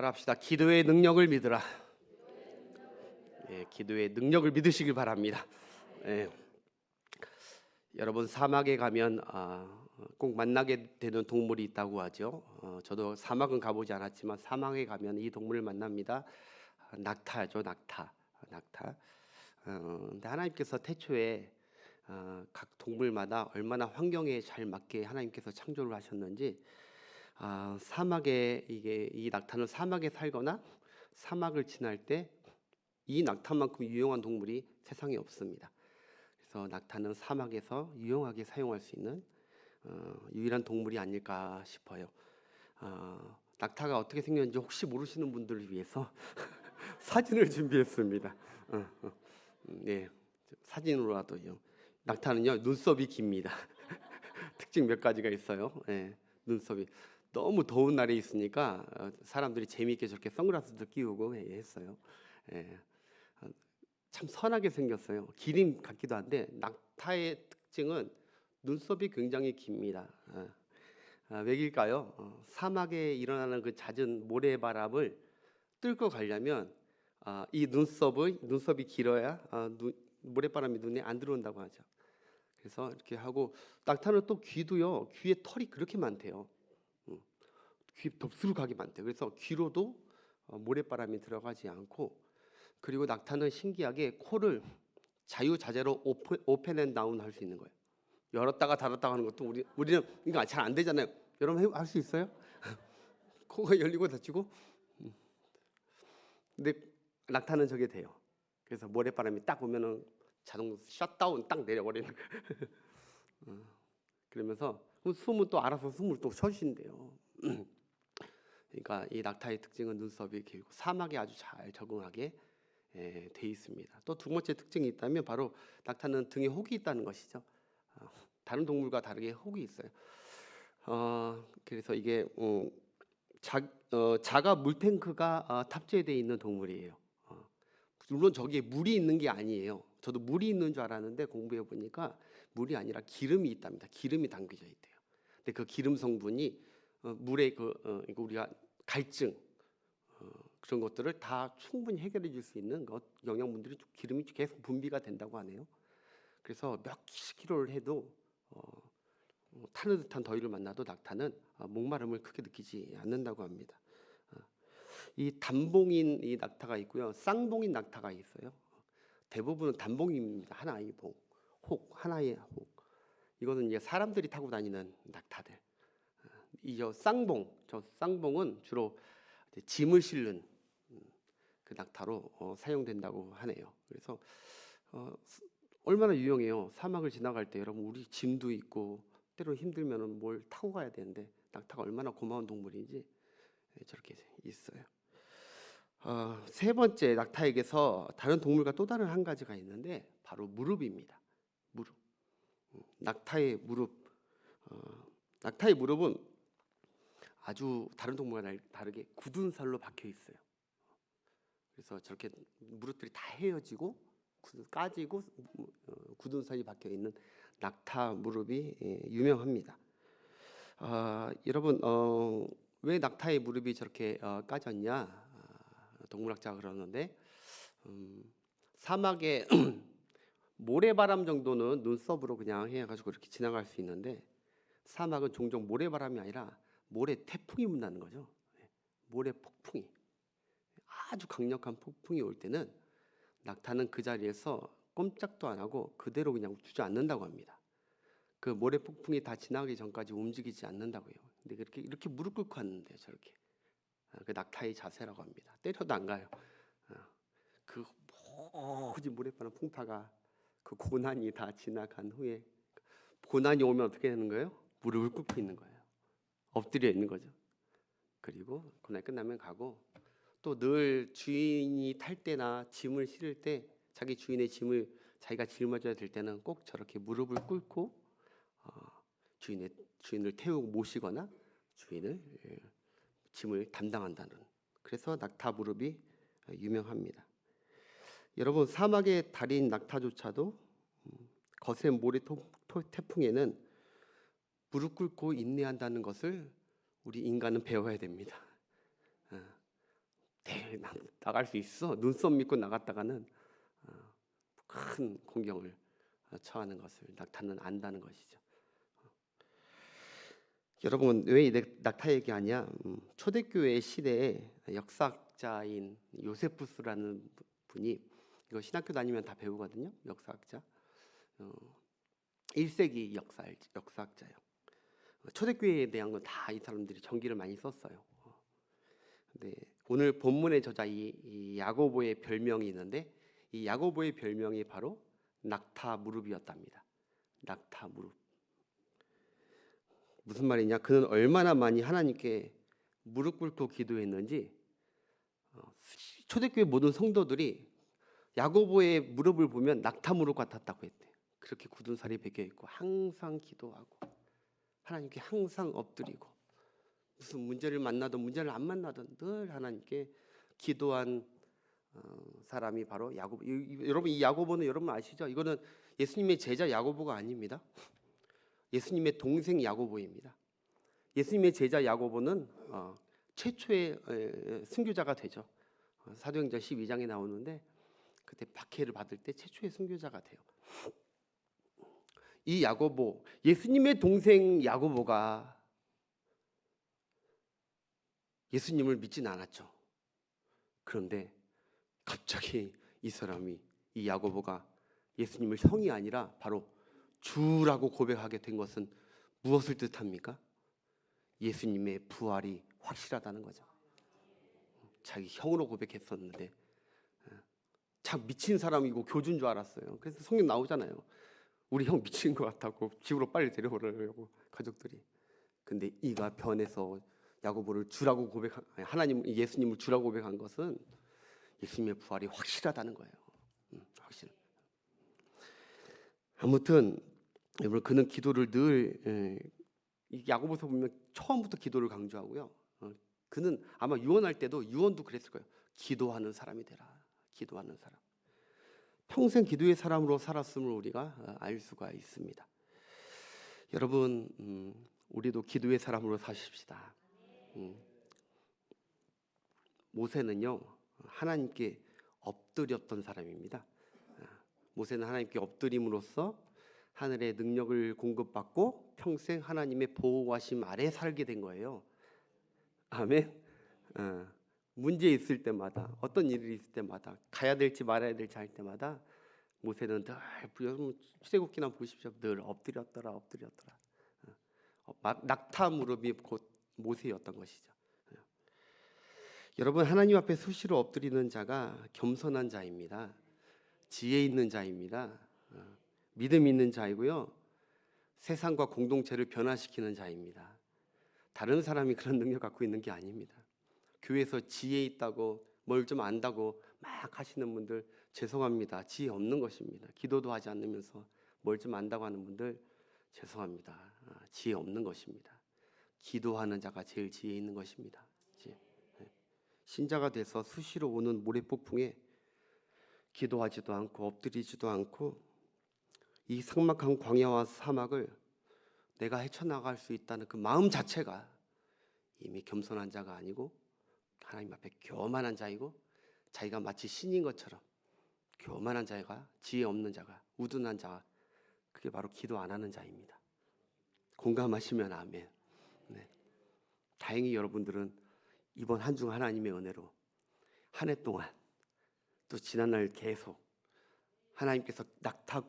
합시다. 기도의 능력을 믿으라. 예, 기도의 능력을 믿으시길 바랍니다. 예, 여러분 사막에 가면 꼭 만나게 되는 동물이 있다고 하죠. 저도 사막은 가보지 않았지만 사막에 가면 이 동물을 만납니다. 낙타죠, 낙타. 낙타. 근데 하나님께서 태초에 각 동물마다 얼마나 환경에 잘 맞게 하나님께서 창조를 하셨는지, 사막에 이 낙타는 사막에 살거나 사막을 지날 때 이 낙타만큼 유용한 동물이 세상에 없습니다. 그래서 낙타는 사막에서 유용하게 사용할 수 있는 유일한 동물이 아닐까 싶어요. 낙타가 어떻게 생겼는지 혹시 모르시는 분들을 위해서 사진을 준비했습니다. 네, 사진으로라도요. 낙타는요 눈썹이 깁니다. 특징 몇 가지가 있어요. 네, 눈썹이 너무 더운 날에 있으니까 사람들이 재미있게 저렇게 선글라스도 끼우고 했어요. 예, 참 선하게 생겼어요. 기린 같기도 한데 낙타의 특징은 눈썹이 굉장히 깁니다. 왜일까요? 사막에 일어나는 그 잦은 모래바람을 뚫고 가려면 이 눈썹이 길어야 모래바람이 눈에 안 들어온다고 하죠. 그래서 이렇게 하고, 낙타는 또 귀도요. 귀에 털이 그렇게 많대요. 귀 덥수룩하게 많대요. 그래서 귀로도 모래바람이 들어가지 않고, 그리고 낙타는 신기하게 코를 자유자재로 오픈 앤 다운 할 수 있는 거예요. 열었다가 닫았다가 하는 것도 우리는 이거 잘 안 되잖아요. 여러분 할 수 있어요? 코가 열리고 닫히고. 근데 낙타는 저게 돼요. 그래서 모래바람이 딱 오면은 자동 셧다운 딱 내려버리는 거예요. 그러면서 숨은 또 알아서 숨을 또 쉬어주신대요. 그러니까 이 낙타의 특징은 눈썹이 길고 사막에 아주 잘 적응하게 돼 있습니다. 또 두 번째 특징이 있다면 바로 낙타는 등에 혹이 있다는 것이죠. 다른 동물과 다르게 혹이 있어요. 그래서 이게 자가 물탱크가 탑재되어 있는 동물이에요. 물론 저기에 물이 있는 게 아니에요. 저도 물이 있는 줄 알았는데 공부해 보니까 물이 아니라 기름이 있답니다. 기름이 담겨져 있대요. 근데 그 기름 성분이 물의 우리가 갈증 그런 것들을 다 충분히 해결해 줄 수 있는 영양분들이 기름이 계속 분비가 된다고 하네요. 그래서 몇 킬로를 해도 타는 듯한 더위를 만나도 낙타는 목마름을 크게 느끼지 않는다고 합니다. 이 단봉인 이 낙타가 있고요, 쌍봉인 낙타가 있어요. 대부분은 단봉입니다. 하나의 봉, 하나의 혹. 이거는 이제 사람들이 타고 다니는 낙타들. 저 쌍봉은 주로 짐을 실는 그 낙타로 사용된다고 하네요. 그래서 얼마나 유용해요. 사막을 지나갈 때 여러분, 우리 짐도 있고 때로 힘들면은 뭘 타고 가야 되는데 낙타가 얼마나 고마운 동물인지 저렇게 있어요. 세 번째, 낙타에게서 다른 동물과 또 다른 한 가지가 있는데 바로 무릎입니다. 무릎. 낙타의 무릎은 아주 다른 동물과 다르게 굳은 살로 박혀 있어요. 그래서 저렇게 무릎들이 다 헤어지고 까지고 굳은 살이 박혀 있는 낙타 무릎이 유명합니다. 여러분, 왜 낙타의 무릎이 저렇게 까졌냐? 동물학자가 그러는데, 사막에 모래바람 정도는 눈썹으로 그냥 해가지고 이렇게 지나갈 수 있는데, 사막은 종종 모래바람이 아니라 모래 태풍이 분다는 거죠. 모래 폭풍이, 아주 강력한 폭풍이 올 때는 낙타는 그 자리에서 꼼짝도 안 하고 그대로 그냥 주저앉는다고 합니다. 그 모래 폭풍이 다 지나가기 전까지 움직이지 않는다고요. 근데 이렇게 무릎 꿇고 왔는데 저렇게 그 낙타의 자세라고 합니다. 때려도 안 가요. 그 모진 모래바람 풍파가 그 고난이 다 지나간 후에, 고난이 오면 어떻게 되는 거예요? 무릎을 꿇고 있는 거예요. 엎드려 있는 거죠. 그리고 고난이 끝나면 가고, 또 늘 주인이 탈 때나 짐을 실을 때 자기 주인의 짐을 자기가 짊어져야 될 때는 꼭 저렇게 무릎을 꿇고 주인을 태우고 모시거나 짐을 담당한다는, 그래서 낙타 무릎이 유명합니다. 여러분, 사막의 달인 낙타조차도 거센 모래 태풍에는 무릎 꿇고 인내한다는 것을 우리 인간은 배워야 됩니다. 나갈 수 있어? 눈썹 믿고 나갔다가는 큰 공경을 처하는 것을 낙타는 안다는 것이죠. 여러분, 왜 이 낙타 얘기하냐? 초대교회 시대에 역사학자인 요세푸스라는 분이, 이거 신학교 다니면 다 배우거든요. 역사학자. 1세기 역사학자예요. 초대교회에 대한 건 다 이 사람들이 전기를 많이 썼어요. 근데 오늘 본문의 저자 이 야고보의 별명이 있는데, 이 야고보의 별명이 바로 낙타 무릎이었답니다. 낙타 무릎. 무슨 말이냐? 그는 얼마나 많이 하나님께 무릎 꿇고 기도했는지 초대교회 모든 성도들이 야고보의 무릎을 보면 낙타 무릎 같았다고 했대요. 그렇게 굳은 살이 베겨 있고 항상 기도하고 하나님께 항상 엎드리고, 무슨 문제를 만나든 문제를 안 만나든 늘 하나님께 기도한 사람이 바로 야고보. 여러분, 이 야고보는 여러분 아시죠? 이거는 예수님의 제자 야고보가 아닙니다. 예수님의 동생 야고보입니다. 예수님의 제자 야고보는 최초의 순교자가 되죠. 사도행전 12장에 나오는데, 그때 박해를 받을 때 최초의 순교자가 돼요. 이 야고보, 예수님의 동생 야고보가 예수님을 믿진 않았죠. 그런데 갑자기 이 사람이, 이 야고보가 예수님을 형이 아니라 바로 주라고 고백하게 된 것은 무엇을 뜻합니까? 예수님의 부활이 확실하다는 거죠. 자기 형으로 고백했었는데 참 미친 사람이고 교주인 줄 알았어요. 그래서 성경 나오잖아요. 우리 형 미친 것 같다고 집으로 빨리 데려오려고 가족들이. 근데 이가 변해서 야고보를 주라고 하나님 예수님을 주라고 고백한 것은 예수님의 부활이 확실하다는 거예요. 확실. 아무튼 여러분, 그는 기도를 늘 야고보서 보면 처음부터 기도를 강조하고요. 그는 아마 유언할 때도 유언도 그랬을 거예요. 기도하는 사람이 되라. 기도하는 사람. 평생 기도의 사람으로 살았음을 우리가 알 수가 있습니다. 여러분, 우리도 기도의 사람으로 사십시다. 모세는요, 하나님께 엎드렸던 사람입니다. 모세는 하나님께 엎드림으로써 하늘의 능력을 공급받고 평생 하나님의 보호하심 아래 살게 된 거예요. 아멘. 문제 있을 때마다, 어떤 일이 있을 때마다, 가야 될지 말아야 될지 할 때마다 모세는 늘, 출애굽기나 보십시오, 늘 엎드렸더라. 낙타 무릎이 곧 모세였던 것이죠. 여러분, 하나님 앞에 수시로 엎드리는 자가 겸손한 자입니다. 지혜 있는 자입니다. 믿음 있는 자이고요, 세상과 공동체를 변화시키는 자입니다. 다른 사람이 그런 능력 갖고 있는 게 아닙니다. 교회에서 지혜 있다고 뭘 좀 안다고 막 하시는 분들 죄송합니다. 지혜 없는 것입니다. 기도도 하지 않으면서 뭘 좀 안다고 하는 분들 죄송합니다. 지혜 없는 것입니다. 기도하는 자가 제일 지혜 있는 것입니다. 신자가 돼서 수시로 오는 모래폭풍에 기도하지도 않고 엎드리지도 않고 이 삭막한 광야와 사막을 내가 헤쳐나갈 수 있다는 그 마음 자체가 이미 겸손한 자가 아니고 하나님 앞에 교만한 자이고, 자기가 마치 신인 것처럼 교만한 자가, 지혜 없는 자가, 우둔한 자가, 그게 바로 기도 안 하는 자입니다. 공감하시면 아멘. 네. 다행히 여러분들은 이번 한 주 하나님의 은혜로 한 해 동안 또 지난날 계속 하나님께서 낙타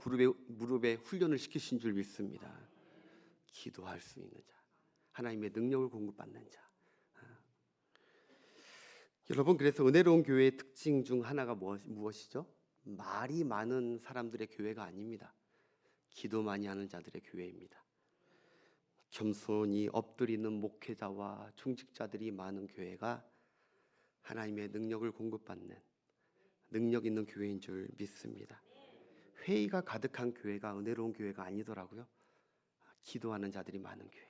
무릎에 훈련을 시키신 줄 믿습니다. 기도할 수 있는 자, 하나님의 능력을 공급받는 자. 여러분, 그래서 은혜로운 교회의 특징 중 하나가 무엇이죠? 말이 많은 사람들의 교회가 아닙니다. 기도 많이 하는 자들의 교회입니다. 겸손히 엎드리는 목회자와 중직자들이 많은 교회가 하나님의 능력을 공급받는 능력 있는 교회인 줄 믿습니다. 회의가 가득한 교회가 은혜로운 교회가 아니더라고요. 기도하는 자들이 많은 교회.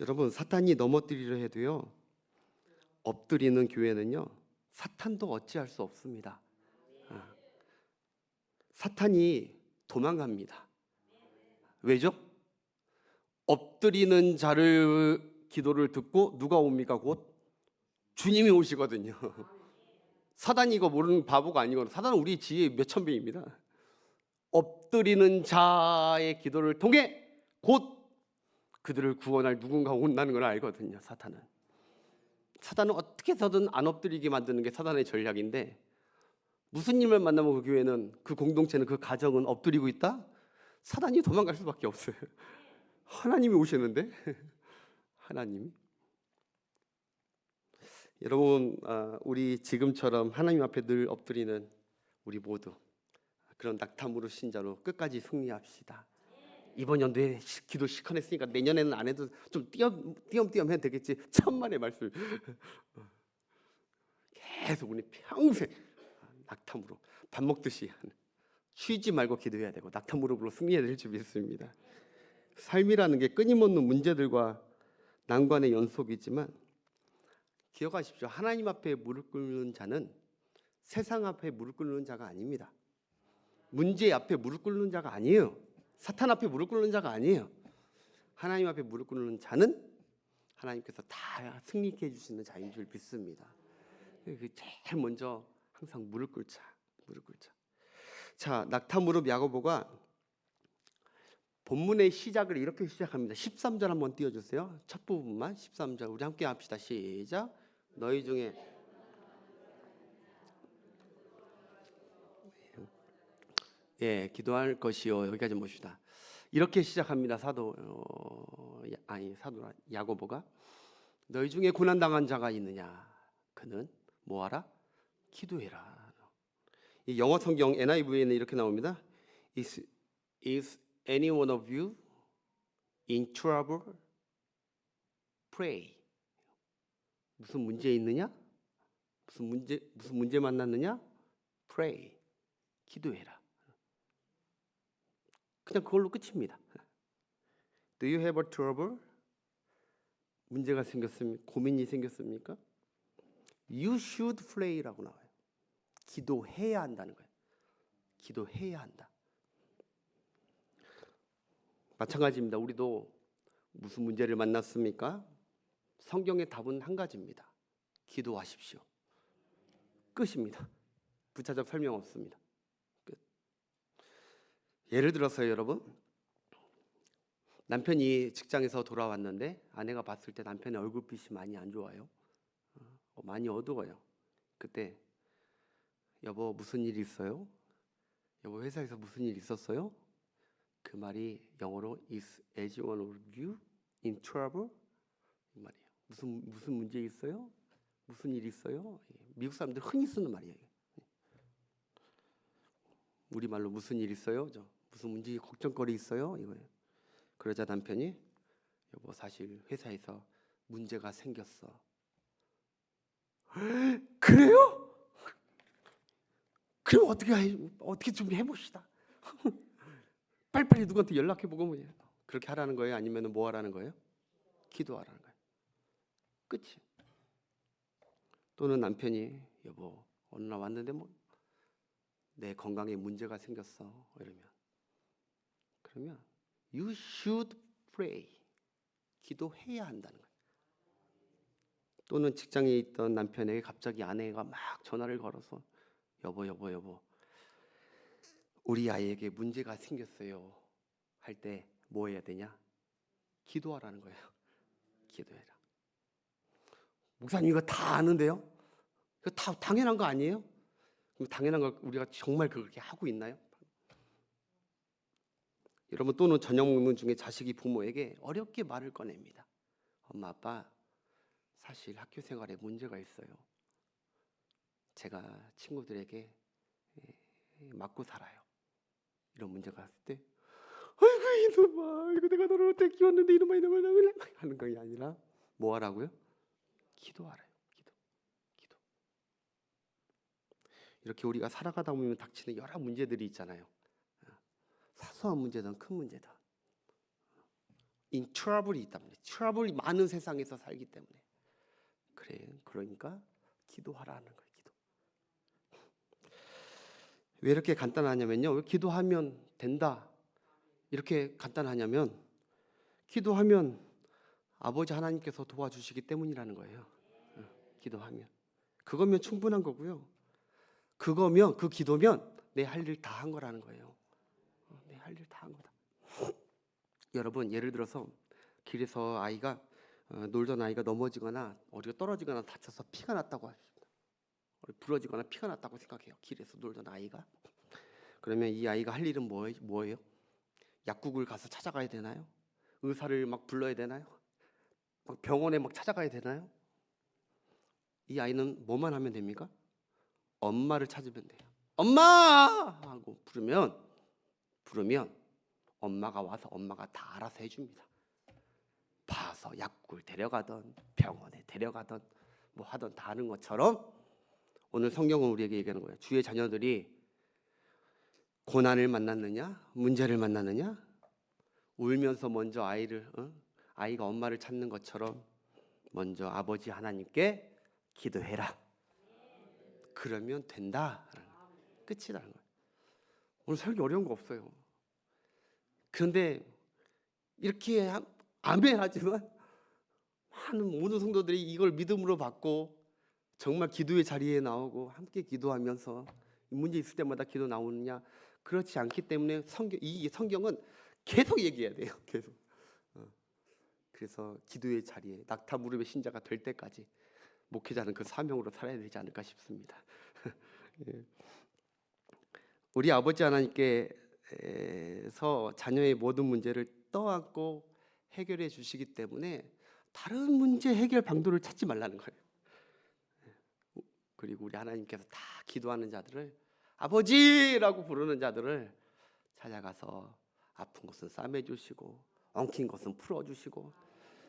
여러분, 사탄이 넘어뜨리려 해도요, 엎드리는 교회는요, 사탄도 어찌할 수 없습니다. 사탄이 도망갑니다. 왜죠? 엎드리는 자를 기도를 듣고 누가 옵니까? 곧 주님이 오시거든요. 사단이 이거 모르는 바보가 아니거든요. 사단은 우리 지혜의 몇천 배입니다. 엎드리는 자의 기도를 통해 곧 그들을 구원할 누군가 온다는 걸 알거든요. 사단은 어떻게 해서든 안 엎드리게 만드는 게 사단의 전략인데, 무슨 일을 만나면 그 교회는, 그 공동체는, 그 가정은 엎드리고 있다? 사단이 도망갈 수밖에 없어요. 하나님이 오시는데 하나님이. 여러분, 우리 지금처럼 하나님 앞에 늘 엎드리는 우리 모두 그런 낙타무르 신자로 끝까지 승리합시다. 이번 연도에 기도 시커냈으니까 내년에는 안 해도 좀 띄엄띄엄 해도 되겠지. 천만의 말씀. 계속 우리 평생 낙타무로 밥 먹듯이 쉬지 말고 기도해야 되고 낙타무릎으로 승리해야 될 줄 믿습니다. 삶이라는 게 끊임없는 문제들과 난관의 연속이지만 기억하십시오. 하나님 앞에 무릎 꿇는 자는 세상 앞에 무릎 꿇는 자가 아닙니다. 문제 앞에 무릎 꿇는 자가 아니에요. 사탄 앞에 무릎 꿇는 자가 아니에요. 하나님 앞에 무릎 꿇는 자는 하나님께서 다 승리케 해주시는 자인 줄 믿습니다. 제일 먼저 항상 무릎 꿇자. 자, 낙타 무릎 야고보가 본문의 시작을 이렇게 시작합니다. 13절 한번 띄워주세요. 첫 부분만 13절 우리 함께 합시다. 시작. 너희 중에 기도할 것이요. 여기까지 봅시다. 이렇게 시작합니다. 사도 야고보가 너희 중에 고난 당한 자가 있느냐? 그는 뭐하라? 기도해라. 이 영어 성경 NIV에는 이렇게 나옵니다. Is any one of you in trouble? Pray. 무슨 문제 있느냐? 무슨 문제 만났느냐? Pray. 기도해라. 그냥 그걸로 끝입니다. Do you have a trouble? 문제가 생겼습니까? 고민이 생겼습니까? You should pray라고 나와요. 기도해야 한다는 거예요. 기도해야 한다. 마찬가지입니다. 우리도 무슨 문제를 만났습니까? 성경의 답은 한 가지입니다. 기도하십시오. 끝입니다. 부차적 설명 없습니다. 끝. 예를 들어서 여러분, 남편이 직장에서 돌아왔는데 아내가 봤을 때 남편의 얼굴빛이 많이 안 좋아요. 많이 어두워요. 그때 여보 무슨 일 있어요? 여보 회사에서 무슨 일 있었어요? 그 말이 영어로 is as one of you in trouble 이 말이에요. 무슨 문제 있어요? 무슨 일 있어요? 미국 사람들 흔히 쓰는 말이에요. 우리 말로 무슨 일 있어요? 무슨 문제 걱정거리 있어요? 이거예요. 그러자 남편이 여보 사실 회사에서 문제가 생겼어. 그래요? 그럼 어떻게 좀 해봅시다. 빨리빨리 누구한테 연락해보고 그렇게 하라는 거예요? 아니면 뭐 하라는 거예요? 기도하라는 거예요. 끝이. 또는 남편이 여보 어느 날 왔는데 내 건강에 문제가 생겼어. 그러면 you should pray. 기도해야 한다는 거예요. 또는 직장에 있던 남편에게 갑자기 아내가 막 전화를 걸어서 여보 우리 아이에게 문제가 생겼어요 할 때 뭐 해야 되냐? 기도하라는 거예요. 기도해라. 목사님 이거 다 아는데요? 이거 다 당연한 거 아니에요? 당연한 걸 우리가 정말 그렇게 하고 있나요? 여러분 또는 저녁 먹는 중에 자식이 부모에게 어렵게 말을 꺼냅니다. 엄마 아빠 사실 학교 생활에 문제가 있어요. 제가 친구들에게 맞고 살아요. 이런 문제가 왔을 때 아이고 이놈아 이거 내가 너를 어떻게 키웠는데 이놈아 하는 것이 아니라 뭐 하라고요? 기도하라요. 기도. 이렇게 우리가 살아가다 보면 닥치는 여러 문제들이 있잖아요. 사소한 문제든 큰 문제든 in trouble이 있단 말이에요. 트러블이 많은 세상에서 살기 때문에 그러니까 기도하라는 거예요. 기도. 왜 이렇게 간단하냐면요. 왜 기도하면 된다 이렇게 간단하냐면 기도하면 아버지 하나님께서 도와주시기 때문이라는 거예요. 기도하면. 그거면 충분한 거고요. 그거면, 그 기도면 내 할 일 다 한 거라는 거예요. 내 할 일 다 한 거다. 여러분, 예를 들어서 길에서 아이가 놀던 아이가 넘어지거나 어디가 떨어지거나 다쳐서 피가 났다고 하십니다. 부러지거나 피가 났다고 생각해요. 길에서 놀던 아이가. 그러면 이 아이가 할 일은 뭐예요? 약국을 가서 찾아가야 되나요? 의사를 막 불러야 되나요? 막 병원에 막 찾아가야 되나요? 이 아이는 뭐만 하면 됩니까? 엄마를 찾으면 돼요. 엄마! 하고 부르면 엄마가 와서 엄마가 다 알아서 해줍니다. 봐서 약국을 데려가던 병원에 데려가던 뭐 하던 다 하는 것처럼 오늘 성경은 우리에게 얘기하는 거예요. 주의 자녀들이 고난을 만났느냐, 문제를 만났느냐, 울면서 먼저 아이가 엄마를 찾는 것처럼 먼저 아버지 하나님께 기도해라. 그러면 된다. 끝이라는 거예요. 오늘 설교 어려운 거 없어요. 그런데 이렇게 아멘하지만 많은 모든 성도들이 이걸 믿음으로 받고 정말 기도의 자리에 나오고 함께 기도하면서 문제 있을 때마다 기도 나오느냐? 그렇지 않기 때문에 이 성경은 계속 얘기해야 돼요. 계속. 그래서 기도의 자리에 낙타 무릎의 신자가 될 때까지 목회자는 그 사명으로 살아야 되지 않을까 싶습니다. 예. 우리 아버지 하나님께서 자녀의 모든 문제를 떠안고 해결해 주시기 때문에 다른 문제 해결 방도를 찾지 말라는 거예요. 그리고 우리 하나님께서 다 기도하는 자들을 아버지라고 부르는 자들을 찾아가서 아픈 것은 싸매 주시고 엉킨 것은 풀어 주시고,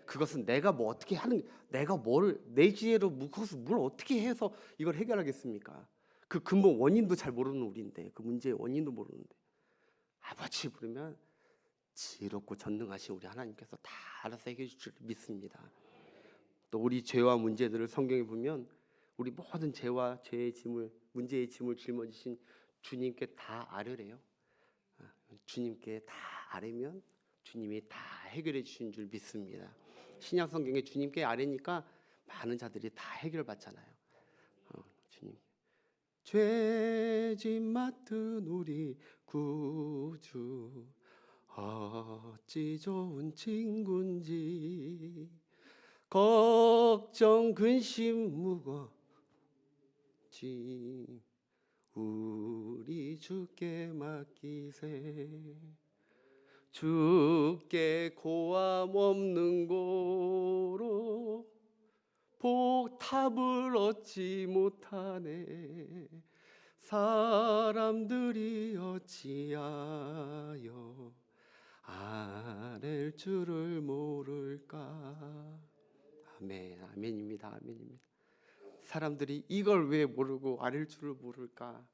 그것은 내가 뭐 어떻게 하는, 내가 내 지혜로 그것을 뭘 어떻게 해서 이걸 해결하겠습니까? 그 근본 원인도 잘 모르는 우리인데, 그 문제의 원인도 모르는데 아버지 부르면 지혜롭고 전능하신 우리 하나님께서 다 알아서 해결해 줄 줄 믿습니다. 또 우리 죄와 문제들을 성경에 보면 우리 모든 죄와 죄의 짐을, 문제의 짐을 짊어지신 주님께 다 아뢰래요. 주님께 다 아뢰면 주님이 다 해결해 주신 줄 믿습니다. 신약 성경에 주님께 아뢰니까 많은 자들이 다 해결받잖아요. 주님, 죄짐 맡은 우리 구주 어찌 좋은 친구인지, 걱정 근심 무거지 우리 주께 맡기세. 주께 고함 없는 고로 복탑을 얻지 못하네. 사람들이 어찌하여 아랠 줄을 모를까. 아멘, 아멘입니다, 아멘입니다. 사람들이 이걸 왜 모르고 아랠 줄을 모를까?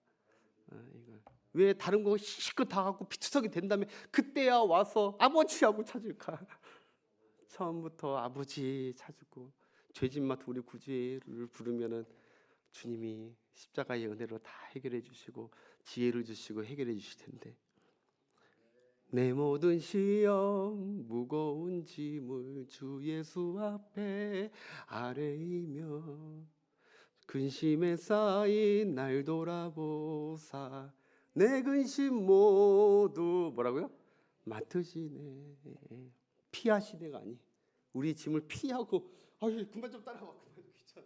이걸 왜 다른 거 실컷 다 갖고 피투성이 된 다음에 그때야 와서 아버지하고 찾을까? 처음부터 아버지 찾고 죄짐 맡은 우리 구주를 부르면은 주님이 십자가의 은혜로 다 해결해 주시고 지혜를 주시고 해결해 주실 텐데, 내 모든 시험 무거운 짐을 주 예수 앞에 아뢰이며 근심에 쌓인 날 돌아보사 내 근심 모두 뭐라고요? 맡으시네. 피하시네가 아니, 우리 짐을 피하고 아유 그만 좀 따라와, 그만 귀찮아.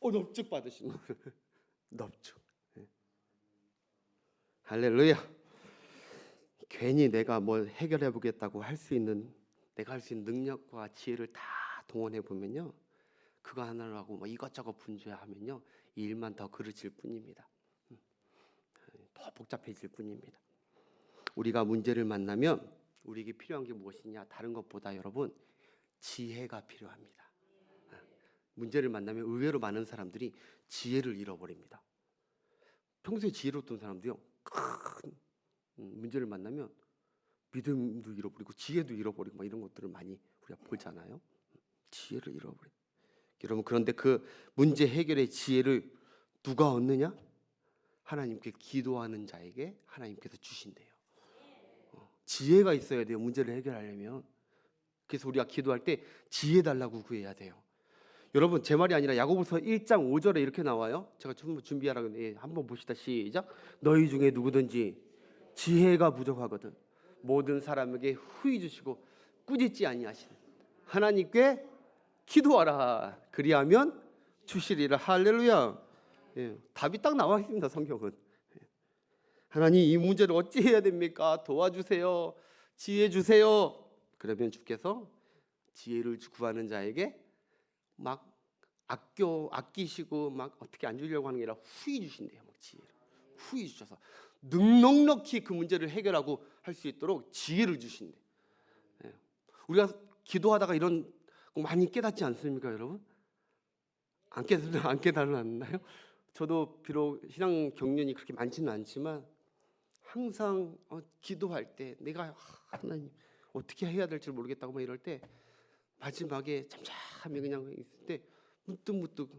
넙죽 받으시는 거예요. 넙죽. 할렐루야. 괜히 내가 뭘 해결해 보겠다고 내가 할 수 있는 능력과 지혜를 다 동원해 보면요, 그거 하나로 하고 뭐 이것저것 분주하면요 일만 더 그르칠 뿐입니다. 더 복잡해질 뿐입니다. 우리가 문제를 만나면 우리에게 필요한 게 무엇이냐? 다른 것보다 여러분 지혜가 필요합니다. 문제를 만나면 의외로 많은 사람들이 지혜를 잃어버립니다. 평소에 지혜로웠던 사람도요, 큰 문제를 만나면 믿음도 잃어버리고 지혜도 잃어버리고 막 이런 것들을 많이 우리가 보잖아요. 지혜를 잃어버려. 여러분, 그런데 그 문제 해결의 지혜를 누가 얻느냐? 하나님께 기도하는 자에게 하나님께서 주신대요. 지혜가 있어야 돼요, 문제를 해결하려면. 그래서 우리가 기도할 때 지혜 달라고 구해야 돼요. 여러분 제 말이 아니라 야고보서 1장 5절에 이렇게 나와요. 제가 준비하라고 했는데 한번 봅시다. 시작. 너희 중에 누구든지 지혜가 부족하거든 모든 사람에게 후히 주시고 꾸짖지 아니하시는 하나님께 기도하라. 그리하면 주시리라. 할렐루야. 예, 답이 딱 나와 있습니다. 성경은. 하나님 이 문제를 어찌 해야 됩니까? 도와주세요. 지혜 주세요. 그러면 주께서 지혜를 구하는 자에게 막 아끼시고 막 어떻게 안 주려고 하는 게 아니라 후히 주신대요. 막 지혜를 후히 주셔서 넉넉히 그 문제를 해결하고 할 수 있도록 지혜를 주신대. 예. 우리가 기도하다가 이런 거 많이 깨닫지 않습니까, 여러분? 안 깨달았나요? 저도 비록 신앙 경륜이 그렇게 많지는 않지만 항상 기도할 때 내가 하나님 어떻게 해야 될지 모르겠다고 막 이럴 때 마지막에 잠잠하게 그냥 있을 때 문득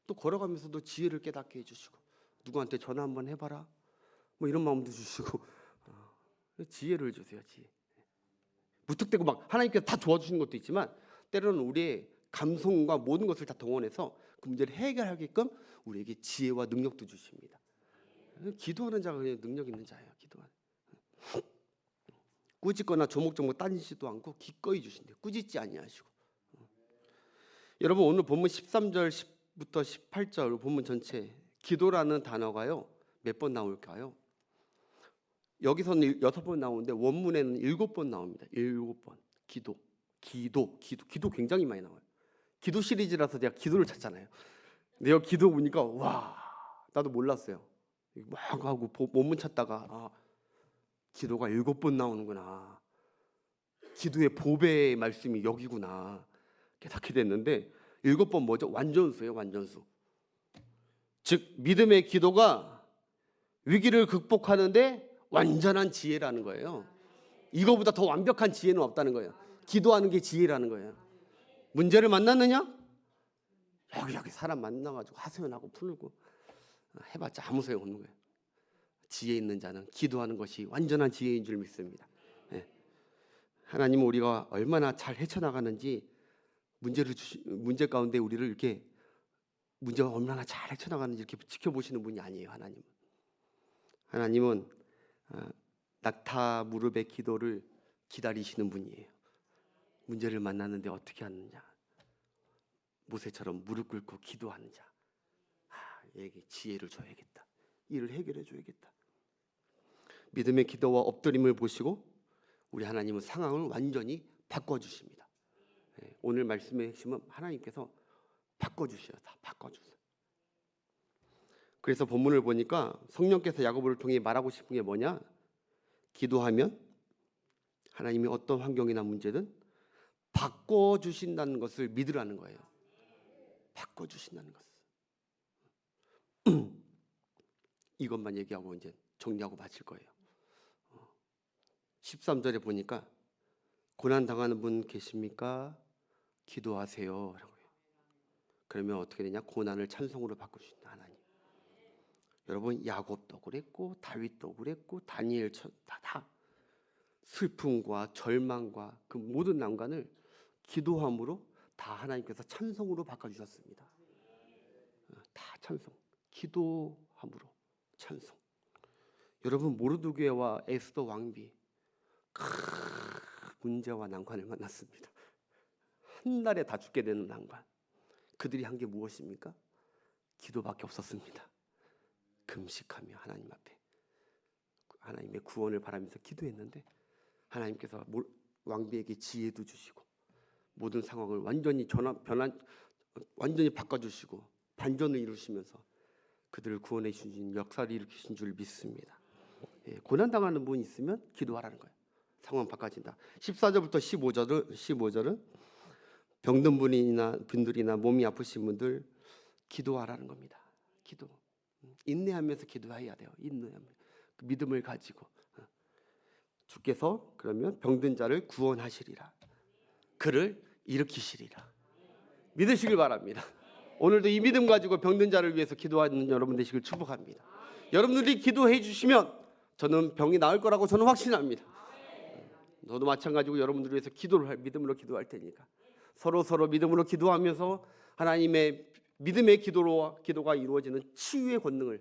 또 걸어가면서도 지혜를 깨닫게 해주시고 누구한테 전화 한번 해봐라 뭐 이런 마음도 주시고 지혜를 주세요. 지혜. 무턱대고 막 하나님께서 다 도와주시는 것도 있지만 때로는 우리의 감성과 모든 것을 다 동원해서 그 문제를 해결하게끔 우리에게 지혜와 능력도 주십니다. 기도하는 자가 그냥 능력 있는 자예요. 기도하는. 꾸짖거나 조목조목 따지지도 않고 기꺼이 주신대요. 꾸짖지 아니하시고. 여러분 오늘 본문 13절부터 18절 본문 전체 기도라는 단어가요 몇 번 나올까요? 여기서는 6번 나오는데 원문에는 7번 나옵니다. 7번. 기도 굉장히 많이 나와요. 기도 시리즈라서 제가 기도를 찾잖아요. 근데 여기 기도 보니까 와 나도 몰랐어요. 막 하고 원문 찾다가 기도가 7번 나오는구나. 기도의 보배의 말씀이 여기구나. 깨닫게 됐는데 7번 뭐죠? 완전수예요. 완전수. 즉 믿음의 기도가 위기를 극복하는데 완전한 지혜라는 거예요. 이거보다 더 완벽한 지혜는 없다는 거예요. 기도하는 게 지혜라는 거예요. 문제를 만났느냐? 여기 사람 만나가지고 하소연하고 풀고 해봤자 아무 소용 없는 거예요. 지혜 있는 자는 기도하는 것이 완전한 지혜인 줄 믿습니다. 네. 하나님은 우리가 얼마나 잘 헤쳐나가는지 문제 가운데 우리를 이렇게 문제가 얼마나 잘 헤쳐나가는지 이렇게 지켜보시는 분이 아니에요. 하나님은 낙타 무릎의 기도를 기다리시는 분이에요. 문제를 만났는데 어떻게 하느냐? 모세처럼 무릎 꿇고 기도하는 자. 얘에게 지혜를 줘야겠다. 이를 해결해 줘야겠다. 믿음의 기도와 엎드림을 보시고 우리 하나님은 상황을 완전히 바꿔주십니다. 오늘 말씀의 핵심은 하나님께서 바꿔주셔요. 다 바꿔주세요. 그래서 본문을 보니까 성령께서 야고보를 통해 말하고 싶은 게 뭐냐? 기도하면 하나님이 어떤 환경이나 문제든 바꿔주신다는 것을 믿으라는 거예요. 바꿔주신다는 것을. 이것만 얘기하고 이제 정리하고 마칠 거예요. 13절에 보니까 고난당하는 분 계십니까? 기도하세요. 그러면 어떻게 되냐? 고난을 찬송으로 바꾸신다 하나님. 여러분 야곱도 그랬고 다윗도 그랬고 다니엘 다 슬픔과 절망과 그 모든 난관을 기도함으로 다 하나님께서 찬송으로 바꿔주셨습니다. 다 찬송. 기도함으로 찬송. 여러분 모르드게와 에스더 왕비 문제와 난관을 만났습니다. 한 달에 다 죽게 되는 난관. 그들이 한 게 무엇입니까? 기도밖에 없었습니다. 금식하며 하나님 앞에 하나님의 구원을 바라면서 기도했는데 하나님께서 왕비에게 지혜도 주시고 모든 상황을 완전히 완전히 바꿔주시고 반전을 이루시면서 그들을 구원해 주신 역사를 일으키신 줄 믿습니다. 고난당하는 분 있으면 기도하라는 거예요. 상황 바꿔진다. 14절부터 15절은 병든 분들이나 몸이 아프신 분들 기도하라는 겁니다. 기도. 인내하면서 기도해야 돼요. 인내하면서 그 믿음을 가지고 주께서 그러면 병든 자를 구원하시리라. 그를 일으키시리라. 믿으시길 바랍니다. 오늘도 이 믿음 가지고 병든 자를 위해서 기도하는 여러분 되시길 축복합니다. 여러분들이 기도해 주시면 저는 병이 나을 거라고 저는 확신합니다. 저도 마찬가지고 여러분들을 위해서 믿음으로 기도할 테니까 서로 믿음으로 기도하면서 하나님의 믿음의 기도가 이루어지는 치유의 권능을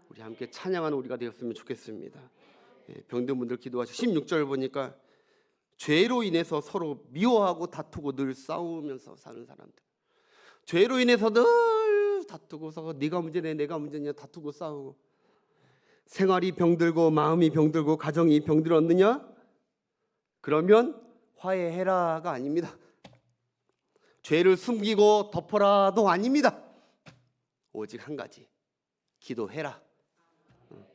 우리 함께 찬양하는 우리가 되었으면 좋겠습니다. 병든 분들 기도하시고 16절 보니까 죄로 인해서 서로 미워하고 다투고 늘 싸우면서 사는 사람들, 죄로 인해서 늘 다투고서 네가 문제네 내가 문제냐 다투고 싸우고, 생활이 병들고 마음이 병들고 가정이 병들었느냐? 그러면 화해해라가 아닙니다. 죄를 숨기고 덮어라도 아닙니다. 오직 한 가지, 기도해라.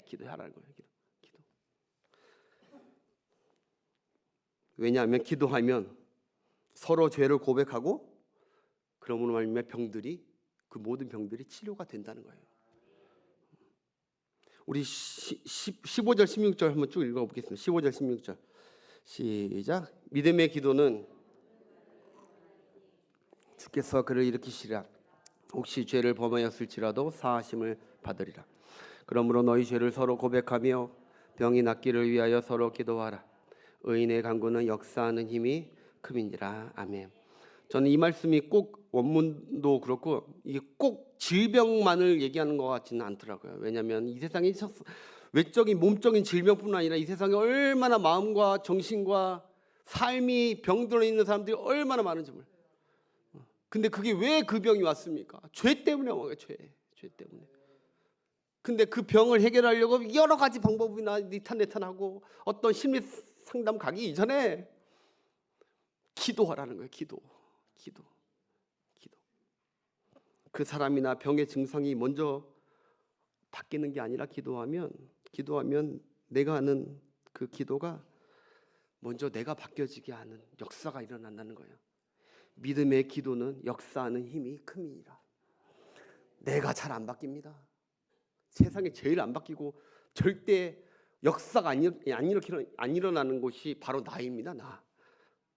기도하라는 거예요. 기도. 왜냐하면 기도하면 서로 죄를 고백하고 그러므로 말미암아 그 모든 병들이 치료가 된다는 거예요. 우리 15절 16절 한번 쭉 읽어보겠습니다. 15절 16절 시작. 믿음의 기도는 주께서 그를 일으키시리라. 혹시 죄를 범하였을지라도 사하심을 받으리라. 그러므로 너희 죄를 서로 고백하며 병이 낫기를 위하여 서로 기도하라. 의인의 간구는 역사하는 힘이 큼이니라. 아멘. 저는 이 말씀이 꼭 원문도 그렇고 이게 꼭 질병만을 얘기하는 것 같지는 않더라고요. 왜냐하면 이 세상에 외적인 몸적인 질병뿐 아니라 이 세상에 얼마나 마음과 정신과 삶이 병들어 있는 사람들이 얼마나 많은지 몰라요. 근데 그게 왜 그 병이 왔습니까? 죄 때문에 온 거예요. 죄 때문에. 근데 그 병을 해결하려고 여러 가지 방법이나 니탄내탄하고 어떤 심리 상담 가기 이전에 기도하라는 거예요. 기도. 그 사람이나 병의 증상이 먼저 바뀌는 게 아니라 기도하면 내가 하는 그 기도가 먼저 내가 바뀌어지게 하는 역사가 일어난다는 거예요. 믿음의 기도는 역사하는 힘이 큼이니라. 내가 잘 안 바뀝니다. 세상에 제일 안 바뀌고 절대 역사가 안 일어나는 곳이 바로 나입니다. 나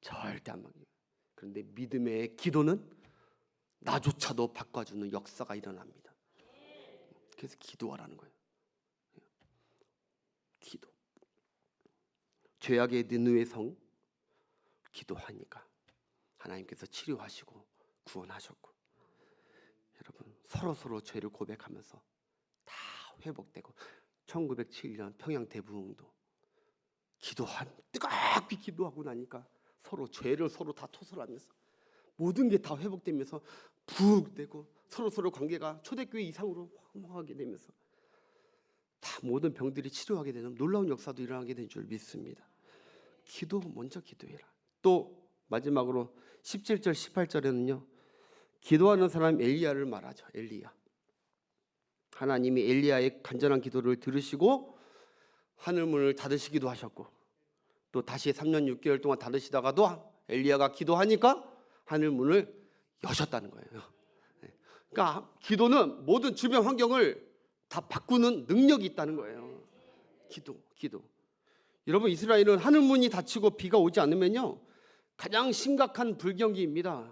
절대 안 바뀌어요. 그런데 믿음의 기도는 나조차도 바꿔주는 역사가 일어납니다. 그래서 기도하라는 거예요. 기도. 죄악의 느누의 성 기도하니까 하나님께서 치료하시고 구원하셨고, 여러분 서로 죄를 고백하면서 다 회복되고 1907년 평양 대부흥도 뜨겁게 기도하고 나니까 죄를 서로 다 토설하면서 모든 게 다 회복되면서 부흥되고 서로 관계가 초대교회 이상으로 화목하게 되면서 다 모든 병들이 치료하게 되는 놀라운 역사도 일어나게 된 줄 믿습니다. 먼저 기도해라. 또 마지막으로 17절 18절에는요 기도하는 사람 엘리야를 말하죠. 엘리야. 하나님이 엘리야의 간절한 기도를 들으시고 하늘문을 닫으시기도 하셨고, 또 다시 3년 6개월 동안 닫으시다가도 엘리야가 기도하니까 하늘문을 여셨다는 거예요. 그러니까 기도는 모든 주변 환경을 다 바꾸는 능력이 있다는 거예요. 기도. 여러분, 이스라엘은 하늘문이 닫히고 비가 오지 않으면요 가장 심각한 불경기입니다.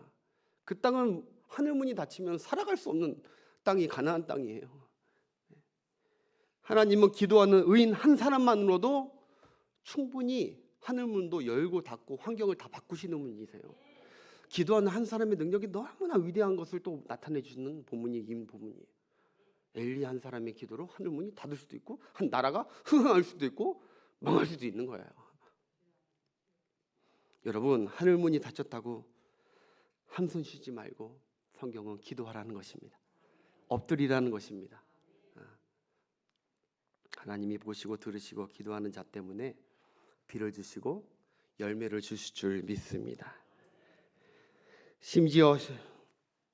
그 땅은 하늘문이 닫히면 살아갈 수 없는 땅이 가나안 땅이에요. 하나님은 기도하는 의인 한 사람만으로도 충분히 하늘문도 열고 닫고 환경을 다 바꾸시는 분이세요. 기도하는 한 사람의 능력이 너무나 위대한 것을 또 나타내 주는 본문이에요. 엘리 한 사람의 기도로 하늘문이 닫을 수도 있고 한 나라가 흥할 수도 있고 망할 수도 있는 거예요. 여러분, 하늘문이 닫혔다고 한숨 쉬지 말고 성경은 기도하라는 것입니다. 엎드리라는 것입니다. 하나님이 보시고 들으시고 기도하는 자 때문에 비를 주시고 열매를 주실 줄 믿습니다. 심지어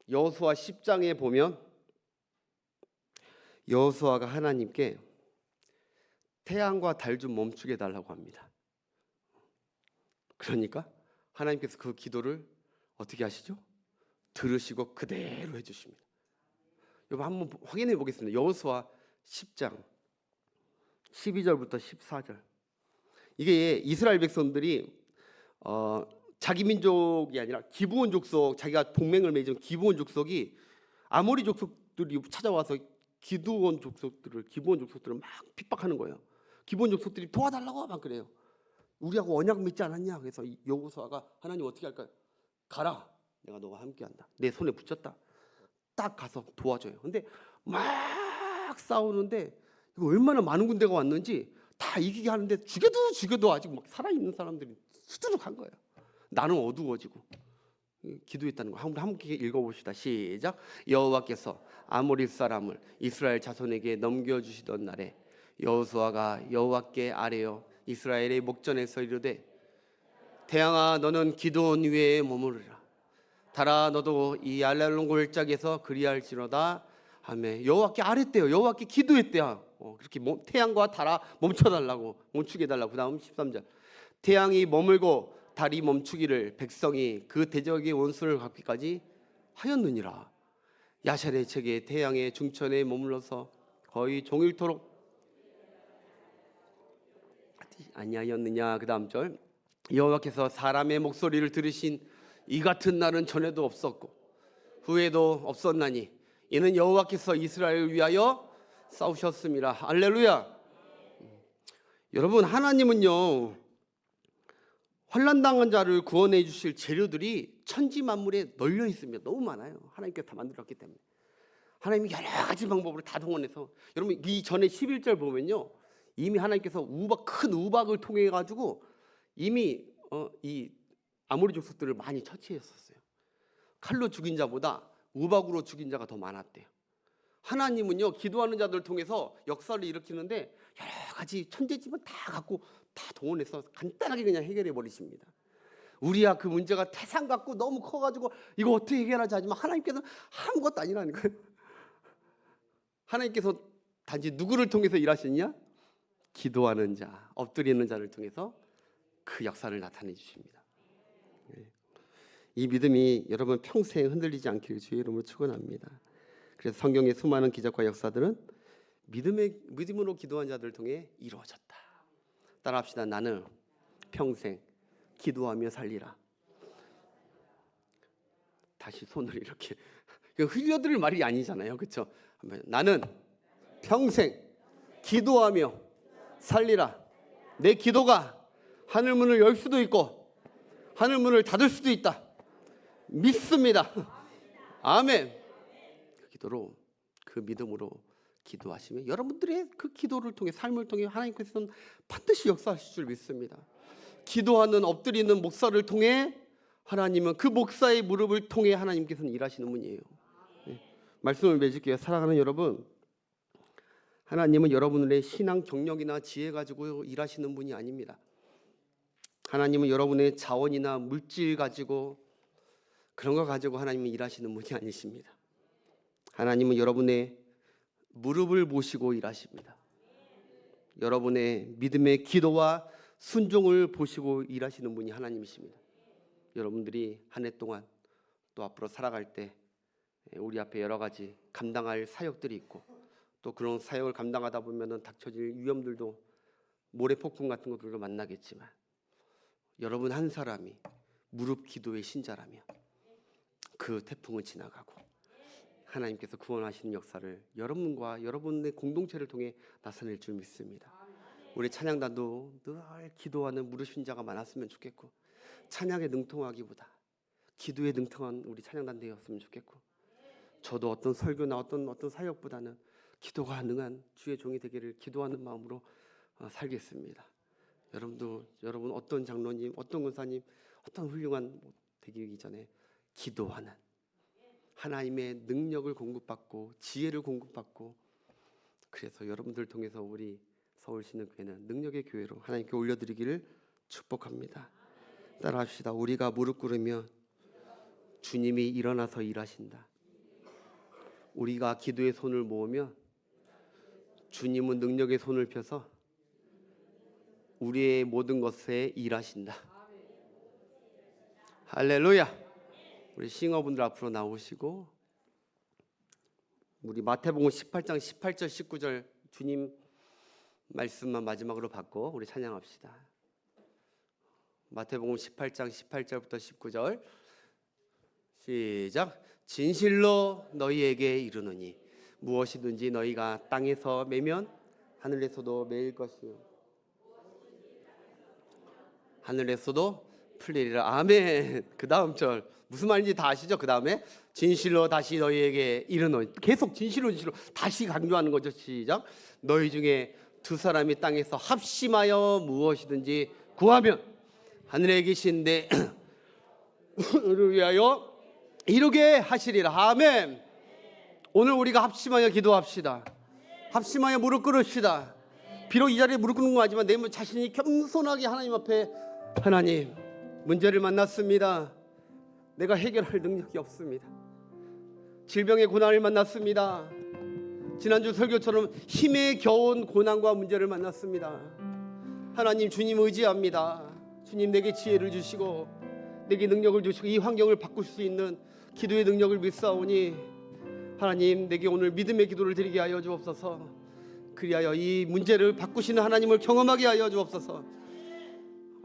여호수아 10장에 보면 여호수아가 하나님께 태양과 달 좀 멈추게 달라고 합니다. 그러니까 하나님께서 그 기도를 어떻게 하시죠? 들으시고 그대로 해주십니다. 여러분 한번 확인해 보겠습니다. 여호수아 10장 12절부터 14절. 이게 이스라엘 백성들이 자기 민족이 아니라 기브온 족속, 자기가 동맹을 맺은 기브온 족속이 아모리 족속들이 찾아와서 기브온 족속들을 막 핍박하는 거예요. 기브온 족속들이 도와달라고 막 그래요. 우리하고 언약 맺지 않았냐? 그래서 여호수아가 하나님 어떻게 할까요? 가라, 내가 너와 함께한다. 내 손에 붙였다. 딱 가서 도와줘요. 근데 막 싸우는데 이거 얼마나 많은 군대가 왔는지 다 이기게 하는데 죽여도 아직 막 살아있는 사람들이 수두룩한 거예요. 나는 어두워지고. 기도했다는 거 함께 읽어봅시다. 시작. 여호와께서 아모리 사람을 이스라엘 자손에게 넘겨주시던 날에 여호수아가 여호와께 아뢰어 이스라엘의 목전에서 이르되 태양아 너는 기드온 위에 머무르라. 달아 너도 이 알랄론 골짜기에서 그리할지로다 하며 여호와께 아뢰대요. 여호와께 기도했대요. 그렇게 태양과 달아 멈춰달라고, 멈추게 해달라고. 그 다음 13절. 태양이 머물고 달이 멈추기를 백성이 그 대적의 원수를 갚기까지 하였느니라. 야샬의 책에 태양의 중천에 머물러서 거의 종일토록 아니하였느냐. 그 다음 절. 여호와께서 사람의 목소리를 들으신 이 같은 날은 전에도 없었고 후에도 없었나니 이는 여호와께서 이스라엘을 위하여 싸우셨습니다. 할렐루야. 여러분, 하나님은요 환난 당한 자를 구원해 주실 재료들이 천지 만물에 널려 있습니다. 너무 많아요. 하나님께서 다 만들었기 때문에. 하나님이 여러 가지 방법으로 다 동원해서, 여러분 이 전에 11절 보면요 이미 하나님께서 큰 우박을 통해 가지고 이미 이 아모리 족속들을 많이 처치했었어요. 칼로 죽인 자보다 우박으로 죽인 자가 더 많았대요. 하나님은요 기도하는 자들을 통해서 역사를 일으키는데 여러 가지 천재지만 다 갖고 다 동원해서 간단하게 그냥 해결해 버리십니다. 우리야 그 문제가 태산 갖고 너무 커가지고 이거 어떻게 해결하지 하지만 하나님께서는 아무것도 아니라는 거예요. 하나님께서 단지 누구를 통해서 일하시느냐? 기도하는 자, 엎드리는 자를 통해서 그 역사를 나타내 주십니다. 이 믿음이 여러분 평생 흔들리지 않기를 주의 이름으로 축원합니다. 그래서 성경의 수많은 기적과 역사들은 믿음으로 기도한 자들을 통해 이루어졌다. 따라합시다. 나는 평생 기도하며 살리라. 다시 손을 이렇게 흘려들 말이 아니잖아요, 그렇죠? 나는 평생 기도하며 살리라. 내 기도가 하늘 문을 열 수도 있고 하늘 문을 닫을 수도 있다. 믿습니다. 아멘. 그 기도로, 그 믿음으로 기도하시면 여러분들의 그 기도를 통해, 삶을 통해 하나님께서는 반드시 역사하실 줄 믿습니다. 기도하는, 엎드리는 목사를 통해 하나님은 그 목사의 무릎을 통해 하나님께서는 일하시는 분이에요. 네. 말씀을 맺을게요. 사랑하는 여러분, 하나님은 여러분의 신앙 경력이나 지혜 가지고 일하시는 분이 아닙니다. 하나님은 여러분의 자원이나 물질 가지고, 그런 거 가지고 하나님은 일하시는 분이 아니십니다. 하나님은 여러분의 무릎을 모시고 일하십니다. 여러분의 믿음의 기도와 순종을 보시고 일하시는 분이 하나님이십니다. 여러분들이 한 해 동안 또 앞으로 살아갈 때 우리 앞에 여러 가지 감당할 사역들이 있고, 또 그런 사역을 감당하다 보면은 닥쳐질 위험들도, 모래폭풍 같은 것들도 만나겠지만, 여러분 한 사람이 무릎 기도의 신자라면 그 태풍은 지나가고 하나님께서 구원하시는 역사를 여러분과 여러분의 공동체를 통해 나타낼 줄 믿습니다. 우리 찬양단도 늘 기도하는 무릎 신자가 많았으면 좋겠고, 찬양에 능통하기보다 기도에 능통한 우리 찬양단 되었으면 좋겠고, 저도 어떤 설교나 어떤 사역보다는 기도가 능한 주의 종이 되기를 기도하는 마음으로 살겠습니다. 여러분 어떤 장로님, 어떤 권사님, 어떤 훌륭한 되기 전에 기도하는, 하나님의 능력을 공급받고 지혜를 공급받고, 그래서 여러분들 통해서 우리 서울신흥교회는 능력의 교회로 하나님께 올려드리기를 축복합니다. 따라합시다. 우리가 무릎 꿇으면 주님이 일어나서 일하신다. 우리가 기도의 손을 모으면 주님은 능력의 손을 펴서 우리의 모든 것에 일하신다. 할렐루야. 우리 싱어분들 앞으로 나오시고, 우리 마태복음 18장 18절 19절 주님 말씀만 마지막으로 받고 우리 찬양합시다. 마태복음 18장 18절부터 19절 시작. 진실로 너희에게 이르노니 무엇이든지 너희가 땅에서 매면 하늘에서도 매일 것이요 하늘에서도 풀리리라. 아멘. 그 다음 절 무슨 말인지 다 아시죠? 그 다음에 진실로 다시 너희에게 이르노니, 계속 진실로 다시 강조하는 거죠. 시작. 너희 중에 두 사람이 땅에서 합심하여 무엇이든지 구하면 하늘에 계신 내 를 위하여 이루게 하시리라. 아멘. 오늘 우리가 합심하여 기도합시다. 합심하여 무릎 꿇읍시다. 비록 이 자리에 무릎 꿇는 거 아니지만 내 자신이 겸손하게 하나님 앞에, 하나님, 문제를 만났습니다. 내가 해결할 능력이 없습니다. 질병의 고난을 만났습니다. 지난주 설교처럼 힘에 겨운 고난과 문제를 만났습니다. 하나님, 주님 의지합니다. 주님, 내게 지혜를 주시고 내게 능력을 주시고 이 환경을 바꿀 수 있는 기도의 능력을 믿사오니 하나님, 내게 오늘 믿음의 기도를 드리게 하여 주옵소서. 그리하여 이 문제를 바꾸시는 하나님을 경험하게 하여 주옵소서.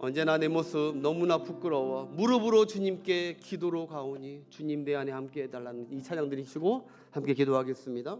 언제나 내 모습 너무나 부끄러워 무릎으로 주님께 기도로 가오니 주님 내 안에 함께 해달라는 이 찬양 드리시고 함께 기도하겠습니다.